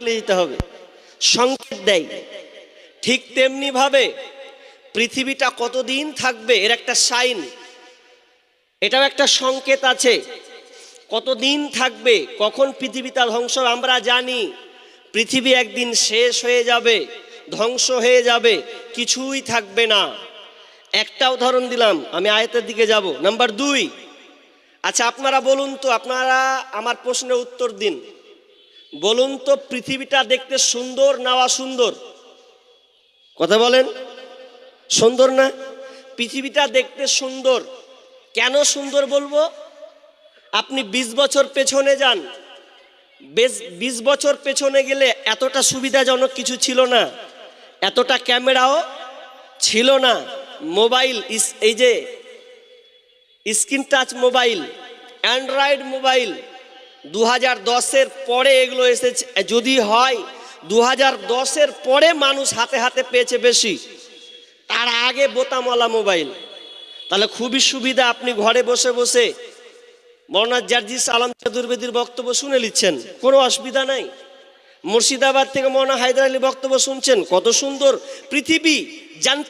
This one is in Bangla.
যেতে হবে, সংকেত দেয়। ঠিক তেমনি ভাবে পৃথিবীটা কতদিন থাকবে এর একটা সাইন, এটাও একটা সংকেত আছে। কতদিন থাকবে, কখন পৃথিবীটা ধ্বংস, আমরা জানি পৃথিবী একদিন শেষ হয়ে যাবে, ধ্বংস হয়ে যাবে, কিছুই থাকবে না। একটা উদাহরণ দিলাম, আমি আয়াতের দিকে যাব। নাম্বার 2, আচ্ছা আপনারা বলুন তো, আপনারা আমার প্রশ্নের উত্তর দিন। বলুন তো পৃথিবীটা দেখতে সুন্দর না অসুন্দর? কথা বলেন, সুন্দর না? পৃথিবীটা দেখতে সুন্দর। কেন সুন্দর বলবো? আপনি 20 বছর পেছনে যান, 20 বছর পেছনে গেলে এতটা সুবিধাজনক কিছু ছিল না, এতটা ক্যামেরাও ছিল না। মোবাইল, এই যে screen touch mobile, Android mobile 2010-এর পরে এগুলো এসেছে। যদি হয় 2010-এর পরে মানুষ হাতে হাতে পেয়েছে বেশি, তার আগে বোতামওয়ালা মোবাইল। তাহলে খুবই সুবিধা, আপনি ঘরে বসে বসে মৌলানা জার্জিস আলম চতুর্বেদীর বক্তব্য শুনে নিচ্ছেন, কোনো অসুবিধা নাই। মুর্শিদাবাদ থেকে মৌলানা হায়দার আলী বক্তব্য শুনছেন, কত সুন্দর পৃথিবী জানতে